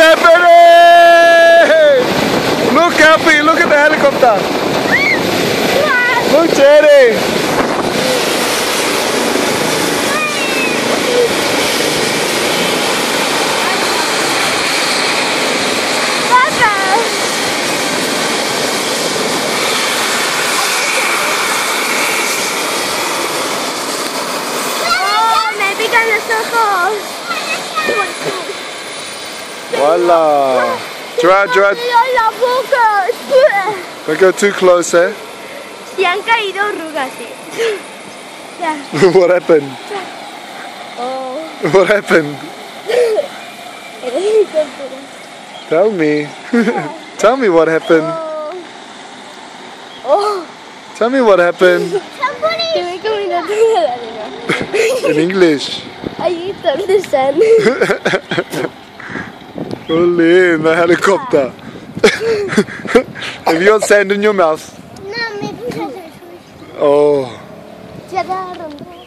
happening? Look, Happy, look at the helicopter. Look, Jerry. Voila. Gerard. Don't go too close, eh? Se han caído orugas, What happened? Oh. What happened? Tell me. Tell me what happened. Oh. Tell me what happened. In English. I need to understand. Only in the helicopter. Have you got sand in your mouth? No, me puse. Oh. Ya te agarró.